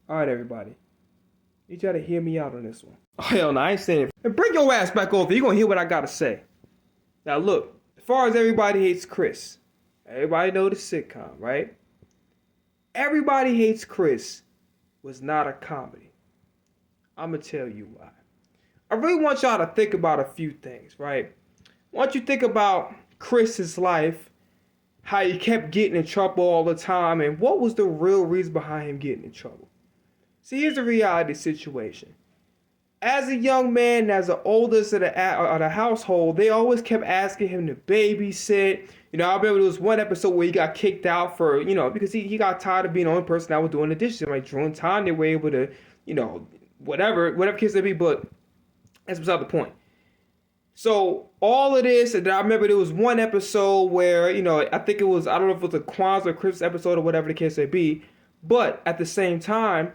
All right, everybody. You try to hear me out on this one. Oh, hell no, I ain't saying it. And bring your ass back over. You're going to hear what I got to say. Now, look. As far as Everybody Hates Chris. Everybody know the sitcom, right? Everybody Hates Chris was not a comedy. I'm going to tell you why. I really want y'all to think about a few things, right? I want you to think about Chris's life, how he kept getting in trouble all the time, and what was the real reason behind him getting in trouble. See, here's the reality situation. As a young man, as the oldest of the household, they always kept asking him to babysit. You know, I remember there was one episode where he got kicked out for, because he got tired of being the only person that was doing the dishes. Like Drew and Tanya were able to, whatever kids they be, but that's beside the point. So all of this, and I remember there was one episode where, I think it was, I don't know if it was a Kwanzaa or Christmas episode or whatever the case may be, but at the same time,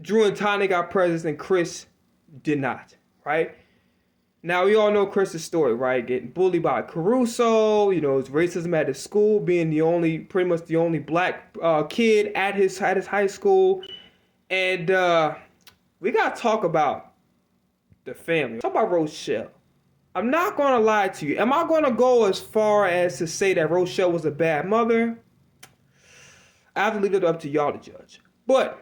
Drew and Tanya got presents and Chris did not, right? Now, we all know Chris's story, right? Getting bullied by Caruso, his racism at his school, being pretty much the only black kid at his high school. And we got to talk about the family. Talk about Rochelle. I'm not going to lie to you. Am I going to go as far as to say that Rochelle was a bad mother? I have to leave it up to y'all to judge. But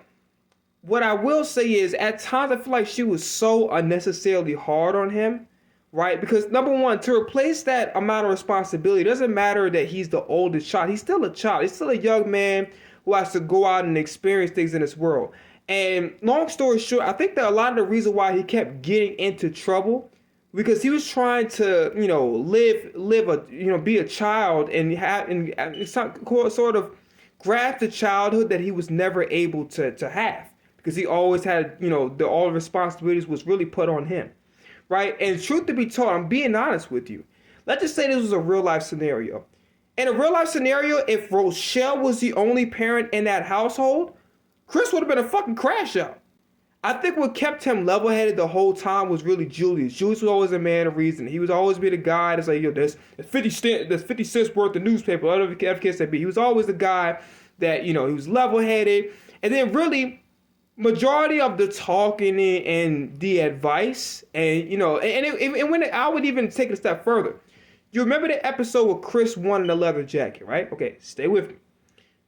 what I will say is, at times, I feel like she was so unnecessarily hard on him, right? Because, number one, to replace that amount of responsibility, it doesn't matter that he's the oldest child. He's still a child. He's still a young man who has to go out and experience things in this world. And long story short, I think that a lot of the reason why he kept getting into trouble, because he was trying to, be a child and sort of grasp the childhood that he was never able to have. Because he always had, all the responsibilities was really put on him, right? And truth to be told, I'm being honest with you. Let's just say this was a real life scenario. In a real life scenario, if Rochelle was the only parent in that household, Chris would have been a fucking crash out. I think what kept him level-headed the whole time was really Julius. Julius was always a man of reason. He was always be the guy that's like, there's 50 cents worth of newspaper, whatever the case may be. He was always the guy that, he was level-headed. And then really, majority of the talking and the advice, and when I would even take it a step further. You remember the episode where Chris wanted a leather jacket, right? Okay, stay with me.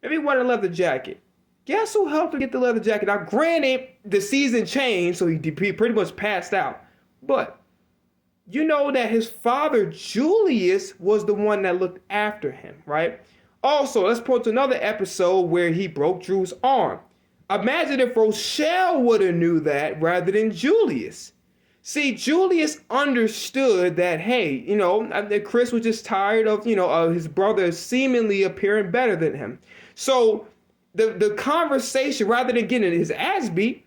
Maybe he wanted a leather jacket. Guess who helped him get the leather jacket? Now, granted, the season changed, so he pretty much passed out. But you know that his father, Julius, was the one that looked after him, right? Also, let's point to another episode where he broke Drew's arm. Imagine if Rochelle would have knew that rather than Julius. See, Julius understood that, hey, Chris was just tired of, of his brother seemingly appearing better than him. So the conversation, rather than getting his ass beat,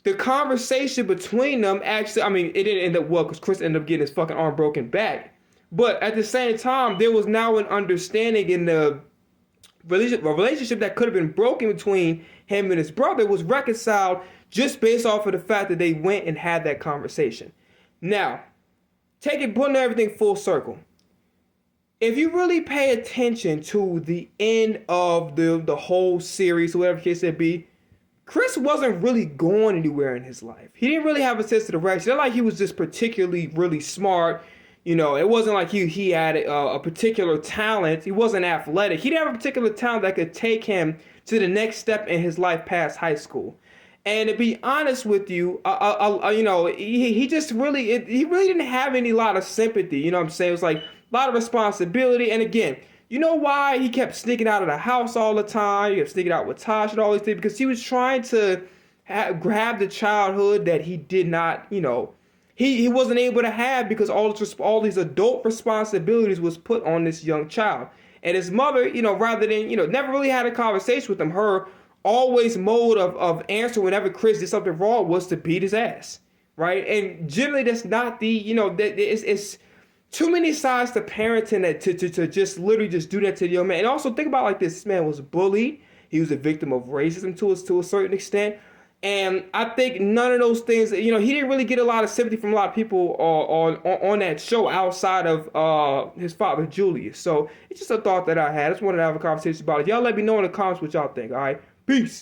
the conversation between them actually, it didn't end up well because Chris ended up getting his fucking arm broken back. But at the same time, there was now an understanding in the relationship that could have been broken between him and his brother was reconciled just based off of the fact that they went and had that conversation. Now, putting everything full circle. If you really pay attention to the end of the whole series, whatever the case may be, Chris wasn't really going anywhere in his life. He didn't really have a sense of direction. It's not like he was just particularly really smart. It wasn't like he had a particular talent. He wasn't athletic. He didn't have a particular talent that could take him to the next step in his life past high school. And to be honest with you, he just really didn't have a lot of sympathy. You know what I'm saying? It was like a lot of responsibility. And again, you know why he kept sneaking out of the house all the time? He kept sneaking out with Tosh and all these things because he was trying to grab the childhood that he did not, he wasn't able to have because all these adult responsibilities was put on this young child. And his mother, rather than, never really had a conversation with him. Her always mode of answer whenever Chris did something wrong was to beat his ass, right? And generally that's not it's too many sides to parenting that to just literally just do that to the young man. And also think about like this man was bullied. He was a victim of racism to a certain extent. And I think none of those things, he didn't really get a lot of sympathy from a lot of people on that show outside of his father, Julius. So it's just a thought that I had. I just wanted to have a conversation about it. Y'all let me know in the comments what y'all think, all right? Peace.